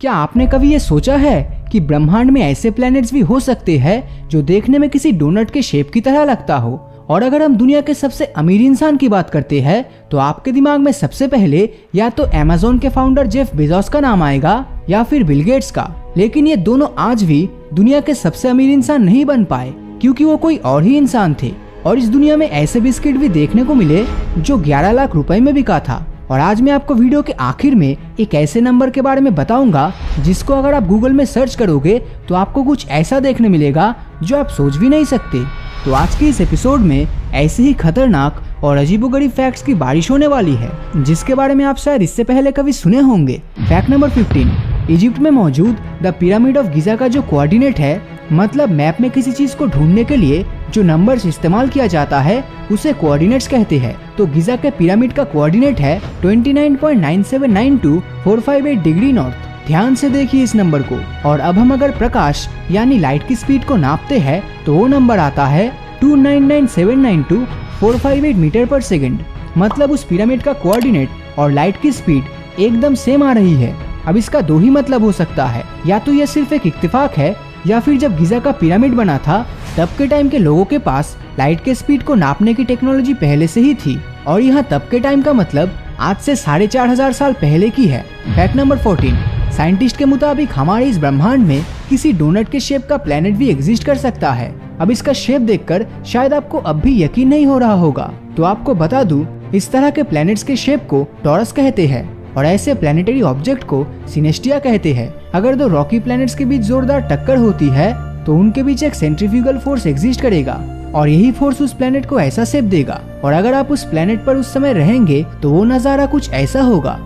क्या आपने कभी ये सोचा है कि ब्रह्मांड में ऐसे प्लैनेट्स भी हो सकते हैं जो देखने में किसी डोनट के शेप की तरह लगता हो? और अगर हम दुनिया के सबसे अमीर इंसान की बात करते हैं तो आपके दिमाग में सबसे पहले या तो अमेज़न के फाउंडर जेफ बेजोस का नाम आएगा या फिर बिल गेट्स का। लेकिन ये दोनों आज भी दुनिया के सबसे अमीर इंसान नहीं बन पाए, क्योंकि वो कोई और ही इंसान थे। और इस दुनिया में ऐसे बिस्किट भी देखने को मिले जो 11 लाख रुपए में बिका था। और आज मैं आपको वीडियो के आखिर में एक ऐसे नंबर के बारे में बताऊंगा जिसको अगर आप गूगल में सर्च करोगे तो आपको कुछ ऐसा देखने मिलेगा जो आप सोच भी नहीं सकते। तो आज के इस एपिसोड में ऐसे ही खतरनाक और अजीबोगरीब फैक्ट्स की बारिश होने वाली है जिसके बारे में आप शायद इससे पहले कभी सुने होंगे। फैक्ट नंबर 15, इजिप्ट में मौजूद द पिरामिड ऑफ गिजा का जो कोऑर्डिनेट है, मतलब मैप में किसी चीज को ढूंढने के लिए जो नंबर्स इस्तेमाल किया जाता है उसे कोऑर्डिनेट्स कहते हैं। तो गिजा के पिरामिड का कोऑर्डिनेट है 29.9792,458 डिग्री नॉर्थ। ध्यान से देखिए इस नंबर को। और अब हम अगर प्रकाश यानी लाइट की स्पीड को नापते हैं तो वो नंबर आता है 299,792,458 मीटर पर सेकेंड। मतलब उस पिरामिड का कोऑर्डिनेट और लाइट की स्पीड एकदम सेम आ रही है। अब इसका दो ही मतलब हो सकता है, या तो यह सिर्फ एक इत्तेफाक है या फिर जब गिजा का पिरामिड बना था तब के टाइम के लोगों के पास लाइट के स्पीड को नापने की टेक्नोलॉजी पहले से ही थी। और यहाँ तब के टाइम का मतलब आज से 4,500 साल पहले की है। फैक्ट नंबर 14, साइंटिस्ट के मुताबिक हमारे इस ब्रह्मांड में किसी डोनट के शेप का प्लेनेट भी एग्जिस्ट कर सकता है। अब इसका शेप देखकर शायद आपको अब भी यकीन नहीं हो रहा होगा, तो आपको बता दूं, इस तरह के प्लैनेट्स के शेप को टॉरस कहते हैं और ऐसे प्लैनेटरी ऑब्जेक्ट को सिनेस्टिया कहते हैं। अगर दो रॉकी प्लैनेट्स के बीच जोरदार टक्कर होती है तो उनके बीच एक सेंट्रीफ्यूगल फोर्स एग्जिस्ट करेगा और यही फोर्स उस प्लैनेट को ऐसा शेप देगा। और अगर आप उस प्लैनेट पर उस समय रहेंगे तो वो नजारा कुछ ऐसा होगा।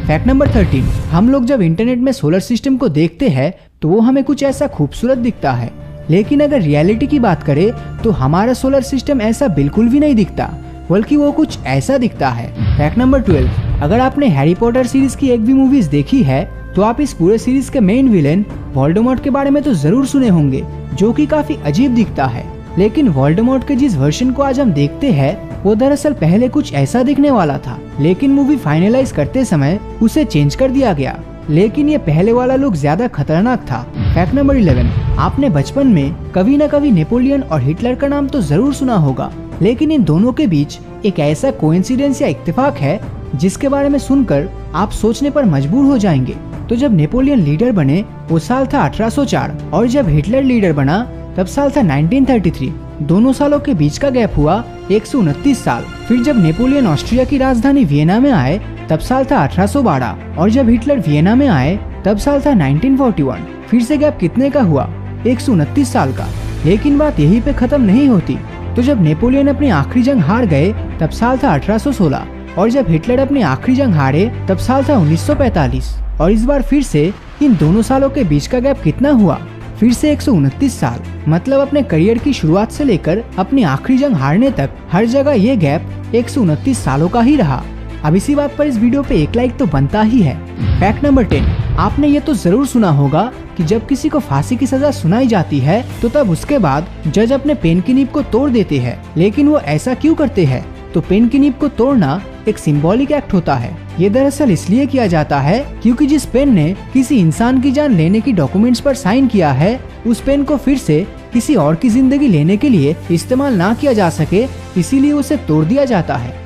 फैक्ट नंबर 13, हम लोग जब इंटरनेट में सोलर सिस्टम को देखते हैं तो वो हमें कुछ ऐसा खूबसूरत दिखता है, लेकिन अगर रियलिटी की बात करें तो हमारा सोलर सिस्टम ऐसा बिल्कुल भी नहीं दिखता, बल्कि वो कुछ ऐसा दिखता है। फैक्ट नंबर 12, अगर आपने हैरी पॉटर सीरीज की एक भी मूवीज देखी है तो आप इस पूरे सीरीज के मेन विलेन वोल्डेमॉर्ट के बारे में तो जरूर सुने होंगे, जो कि काफी अजीब दिखता है। लेकिन वोल्डेमॉर्ट के जिस वर्जन को आज हम देखते हैं वो दरअसल पहले कुछ ऐसा दिखने वाला था, लेकिन मूवी फाइनलाइज करते समय उसे चेंज कर दिया गया। लेकिन ये पहले वाला लुक ज्यादा खतरनाक था। फैक्ट नंबर 11, आपने बचपन में कभी न कभी नेपोलियन और हिटलर का नाम तो जरूर सुना होगा, लेकिन इन दोनों के बीच एक ऐसा कोइंसिडेंस या इत्तेफाक है जिसके बारे में सुनकर आप सोचने पर मजबूर हो जाएंगे। तो जब नेपोलियन लीडर बने वो साल था 1804 और जब हिटलर लीडर बना तब साल था 1933। दोनों सालों के बीच का गैप हुआ 129 साल। फिर जब नेपोलियन ऑस्ट्रिया की राजधानी वियना में आए तब साल था 1812 और जब हिटलर वियना में आए तब साल था 1941। फिर से गैप कितने का हुआ? 129 साल का। लेकिन बात यहीं पे खत्म नहीं होती। तो जब नेपोलियन अपनी आखिरी जंग हार गए तब साल था 1816 और जब हिटलर अपनी आखिरी जंग हारे तब साल था 1945। और इस बार फिर से इन दोनों सालों के बीच का गैप कितना हुआ? फिर से 129 साल। मतलब अपने करियर की शुरुआत से लेकर अपनी आखिरी जंग हारने तक हर जगह ये गैप 129 सालों का ही रहा। अब इसी बात पर इस वीडियो पे एक लाइक तो बनता ही है। फैक्ट नंबर 10, आपने ये तो जरूर सुना होगा कि जब किसी को फांसी की सजा सुनाई जाती है तो तब उसके बाद जज अपने पेन की नीब को तोड़ देते हैं। लेकिन वो ऐसा क्यों करते हैं? तो पेन की नीब को तोड़ना एक सिंबॉलिक एक्ट होता है। ये दरअसल इसलिए किया जाता है क्योंकि जिस पेन ने किसी इंसान की जान लेने की डॉक्यूमेंट्स पर साइन किया है उस पेन को फिर से किसी और की जिंदगी लेने के लिए इस्तेमाल ना किया जा सके, इसीलिए उसे तोड़ दिया जाता है।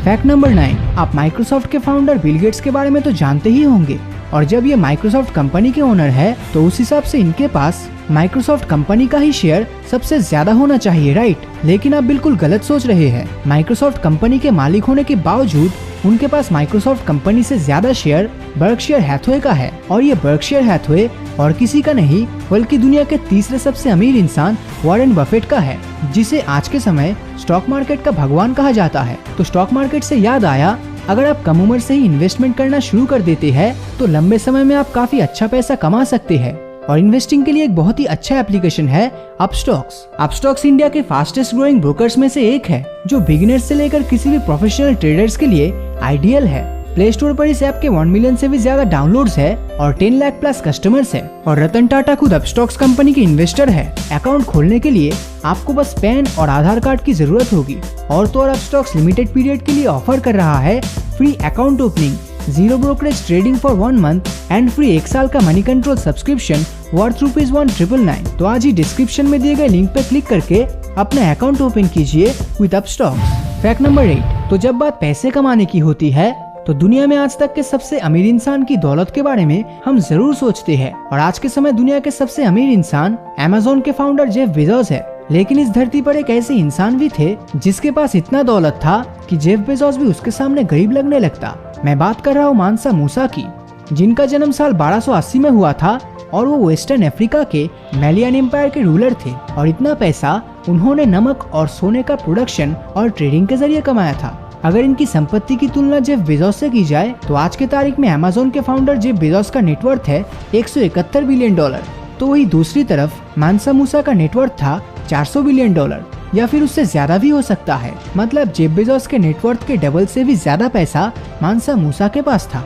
फैक्ट नंबर 9, आप माइक्रोसॉफ्ट के फाउंडर बिल गेट्स के बारे में तो जानते ही होंगे। और जब ये माइक्रोसॉफ्ट कंपनी के ओनर है तो उस हिसाब से इनके पास माइक्रोसॉफ्ट कंपनी का ही शेयर सबसे ज्यादा होना चाहिए, राइट? लेकिन आप बिल्कुल गलत सोच रहे हैं। माइक्रोसॉफ्ट कंपनी के मालिक होने के बावजूद उनके पास माइक्रोसॉफ्ट कंपनी से ज्यादा शेयर बर्कशायर हैथवे का है। और ये बर्कशायर हैथवे और किसी का नहीं बल्कि दुनिया के तीसरे सबसे अमीर इंसान वॉरेन बफेट का है, जिसे आज के समय स्टॉक मार्केट का भगवान कहा जाता है। तो स्टॉक मार्केट से याद आया, अगर आप कम उम्र से ही इन्वेस्टमेंट करना शुरू कर देते हैं तो लंबे समय में आप काफी अच्छा पैसा कमा सकते हैं। और इन्वेस्टिंग के लिए एक बहुत ही अच्छा एप्लीकेशन है अपस्टॉक्स। अपस्टॉक्स इंडिया के फास्टेस्ट ग्रोइंग ब्रोकर्स में से एक है, जो बिगिनर्स से लेकर किसी भी प्रोफेशनल ट्रेडर्स के लिए आइडियल है। प्ले स्टोर पर इस ऐप के 1 मिलियन से भी ज्यादा डाउनलोड्स है और 10 लाख प्लस कस्टमर्स है। और रतन टाटा खुद अपस्टॉक्स कंपनी के इन्वेस्टर है। अकाउंट खोलने के लिए आपको बस पैन और आधार कार्ड की जरूरत होगी। और तो और अपस्टॉक्स लिमिटेड पीरियड के लिए ऑफर कर रहा है free account opening zero brokerage trading for 1 month and free 1 साल का मनी कंट्रोल सब्सक्रिप्शन वर्थ ₹1999। तो आज ही डिस्क्रिप्शन में दिए गए लिंक पे क्लिक करके अपना अकाउंट ओपन कीजिए विद अपस्टॉक्स। फैक्ट नंबर 8, तो जब बात पैसे कमाने की होती है तो दुनिया में आज तक के सबसे अमीर इंसान की दौलत के बारे में हम जरूर सोचते हैं, और आज के समय दुनिया के सबसे अमीर इंसान अमेज़न के फाउंडर जेफ बेजोस है। लेकिन इस धरती पर एक ऐसे इंसान भी थे जिसके पास इतना दौलत था कि जेफ बेजोस भी उसके सामने गरीब लगने लगता। मैं बात कर रहा हूँ मानसा मूसा की, जिनका जन्म साल 1280 में हुआ था और वो वेस्टर्न अफ्रीका के मैलियन एम्पायर के रूलर थे, और इतना पैसा उन्होंने नमक और सोने का प्रोडक्शन और ट्रेडिंग के जरिए कमाया था। अगर इनकी संपत्ति की तुलना जेफ बेजोस से की जाए तो आज के तारीख में अमेज़न के फाउंडर जेफ बेजोस का नेटवर्थ है $171 बिलियन। तो वही दूसरी तरफ मानसा मूसा का नेटवर्थ था $400 बिलियन, या फिर उससे ज्यादा भी हो सकता है। मतलब जेफ बेजोस के नेटवर्थ के डबल से भी ज्यादा पैसा मानसा मूसा के पास था।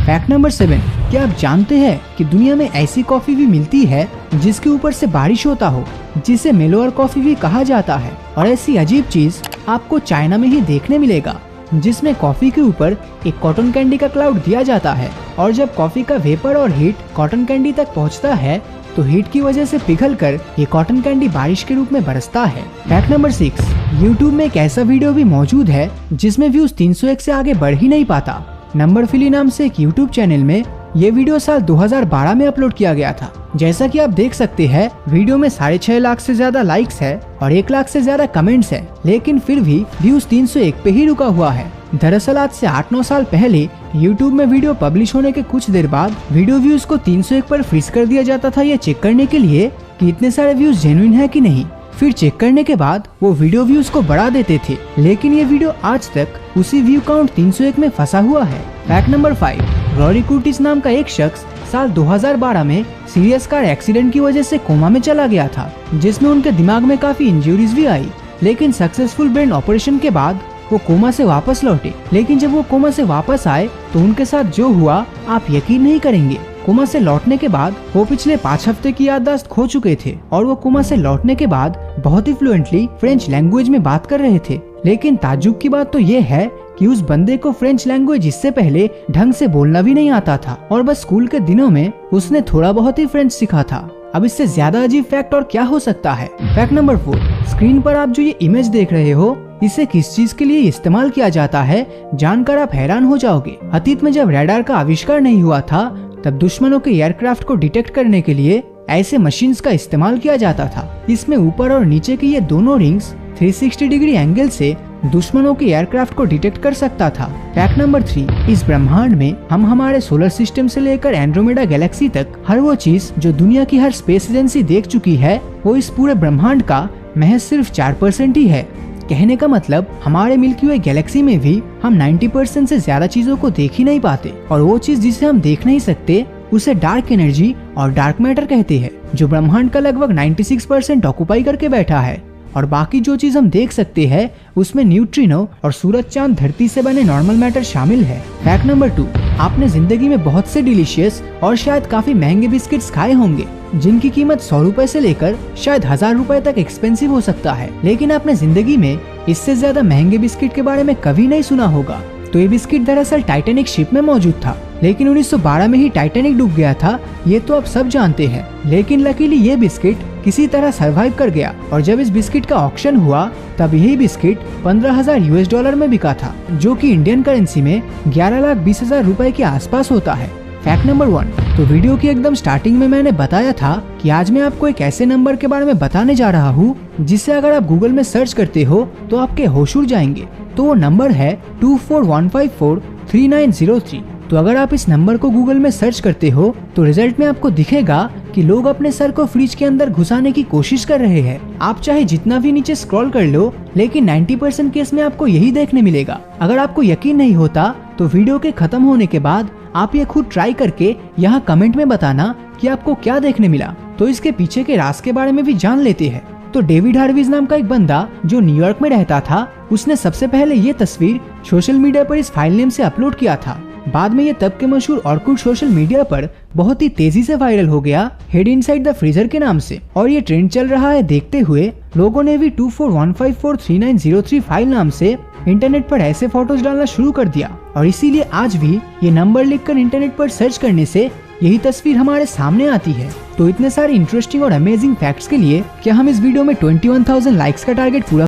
फैक्ट नंबर 7, क्या आप जानते हैं कि दुनिया में ऐसी कॉफी भी मिलती है जिसके ऊपर से बारिश होता हो, जिसे मेलोअर कॉफी भी कहा जाता है। और ऐसी अजीब चीज आपको चाइना में ही देखने मिलेगा, जिसमें कॉफी के ऊपर एक कॉटन कैंडी का क्लाउड दिया जाता है, और जब कॉफी का वेपर और हीट कॉटन कैंडी तक पहुंचता है तो हीट की वजह से पिघलकर ये कॉटन कैंडी बारिश के रूप में बरसता है। फैक्ट नंबर 6, YouTube में एक ऐसा वीडियो भी मौजूद है जिसमें व्यूज 301 से आगे बढ़ ही नहीं पाता। नंबर फिली नाम से एक YouTube चैनल में ये वीडियो साल 2012 में अपलोड किया गया था। जैसा कि आप देख सकते हैं, वीडियो में 6.5 लाख से ज्यादा लाइक्स है और 1 लाख से ज्यादा कमेंट्स है, लेकिन फिर भी व्यूज 301 पे ही रुका हुआ है। दरअसल आज से 8-9 साल पहले YouTube में वीडियो पब्लिश होने के कुछ देर बाद वीडियो व्यूज को 301 पर फ्रीज कर दिया जाता था, ये चेक करने के लिए कि इतने सारे व्यूज जेन्युइन है कि नहीं। फिर चेक करने के बाद वो वीडियो व्यूज को बढ़ा देते थे, लेकिन ये वीडियो आज तक उसी व्यू काउंट 301 में फंसा हुआ है। फैक्ट नंबर 5, रॉरी कुर्टिस नाम का एक शख्स साल 2012 में सीरियस कार एक्सीडेंट की वजह से कोमा में चला गया था, जिसमें उनके दिमाग में काफी इंजरीज भी आई। लेकिन सक्सेसफुल ब्रेन ऑपरेशन के बाद वो कोमा से वापस लौटे। लेकिन जब वो कोमा से वापस आए तो उनके साथ जो हुआ आप यकीन नहीं करेंगे। कोमा से लौटने के बाद वो पिछले 5 हफ्ते की याददाश्त खो चुके थे, और वो कोमा से लौटने के बाद बहुत ही फ्लुएंटली फ्रेंच लैंग्वेज में बात कर रहे थे। लेकिन ताज्जुब की बात तो ये है कि उस बंदे को फ्रेंच लैंग्वेज इससे पहले ढंग से बोलना भी नहीं आता था, और बस स्कूल के दिनों में उसने थोड़ा बहुत ही फ्रेंच सीखा था। अब इससे ज्यादा अजीब फैक्ट और क्या हो सकता है। फैक्ट नंबर 4, स्क्रीन पर आप जो ये इमेज देख रहे हो, इसे किस चीज के लिए इस्तेमाल किया जाता है जानकर आप हैरान हो जाओगे। अतीत में जब रडार का आविष्कार नहीं हुआ था तब दुश्मनों के एयरक्राफ्ट को डिटेक्ट करने के लिए ऐसे मशीन्स का इस्तेमाल किया जाता था। इसमें ऊपर और नीचे की ये दोनों रिंग्स 360 डिग्री एंगल से दुश्मनों के एयरक्राफ्ट को डिटेक्ट कर सकता था। फैक्ट नंबर 3, इस ब्रह्मांड में हम हमारे सोलर सिस्टम से लेकर एंड्रोमेडा गैलेक्सी तक हर वो चीज जो दुनिया की हर स्पेस एजेंसी देख चुकी है, वो इस पूरे ब्रह्मांड का महज सिर्फ 4% ही है। कहने का मतलब हमारे मिल्की वे गैलेक्सी में भी हम 90% से ज्यादा चीजों को देख ही नहीं पाते, और वो चीज जिसे हम देख नहीं सकते उसे डार्क एनर्जी और डार्क मैटर कहते हैं, जो ब्रह्मांड का लगभग 96% ऑक्युपाई करके बैठा है। और बाकी जो चीज हम देख सकते हैं उसमें न्यूट्रिनो और सूरज चांद धरती से बने नॉर्मल मैटर शामिल है। फैक्ट नंबर 2, आपने जिंदगी में बहुत से डिलीशियस और शायद काफी महंगे बिस्किट्स खाए होंगे, जिनकी कीमत 100 रुपए से लेकर शायद 1000 रुपए तक एक्सपेंसिव हो सकता है। लेकिन आपने जिंदगी में इससे ज्यादा महंगे बिस्किट के बारे में कभी नहीं सुना होगा। तो ये बिस्किट दरअसल टाइटैनिक शिप में मौजूद था, लेकिन 1912 में ही टाइटैनिक डूब गया था, ये तो आप सब जानते हैं। लेकिन लकीली ये बिस्किट किसी तरह सरवाइव कर गया, और जब इस बिस्किट का ऑक्शन हुआ तब यही बिस्किट $15,000 में बिका था, जो कि इंडियन करेंसी में 11,20,000 रुपए के आसपास होता है। फैक्ट नंबर 1, तो वीडियो की एकदम स्टार्टिंग में मैंने बताया था कि आज मैं आपको एक ऐसे नंबर के बारे में बताने जा रहा हूँ जिसे अगर आप गूगल में सर्च करते हो तो आपके होश उड़ जाएंगे। तो वो नंबर है 2415433903। तो अगर आप इस नंबर को गूगल में सर्च करते हो तो रिजल्ट में आपको दिखेगा कि लोग अपने सर को फ्रिज के अंदर घुसाने की कोशिश कर रहे हैं। आप चाहे जितना भी नीचे स्क्रॉल कर लो, लेकिन 90% केस में आपको यही देखने मिलेगा। अगर आपको यकीन नहीं होता तो वीडियो के खत्म होने के बाद आप ये खुद ट्राई करके यहाँ कमेंट में बताना कि आपको क्या देखने मिला। तो इसके पीछे के राज के बारे में भी जान लेते हैं। तो डेविड हार्विज नाम का एक बंदा जो न्यूयॉर्क में रहता था, उसने सबसे पहले ये तस्वीर सोशल मीडिया पर इस फाइल नेम से अपलोड किया था। बाद में ये तब के मशहूर ऑर्कुट सोशल मीडिया पर बहुत ही तेजी से वायरल हो गया हेड इनसाइड द फ्रीजर के नाम से। और ये ट्रेंड चल रहा है देखते हुए लोगों ने भी 2415439035 फाइल नाम से इंटरनेट पर ऐसे फोटोज डालना शुरू कर दिया। और इसीलिए आज भी ये नंबर लिखकर इंटरनेट पर सर्च करने से यही तस्वीर हमारे सामने आती है। तो इतने सारे इंटरेस्टिंग और अमेजिंग फैक्ट्स के लिए क्या हम इस वीडियो में 21,000 लाइक्स का टारगेट पूरा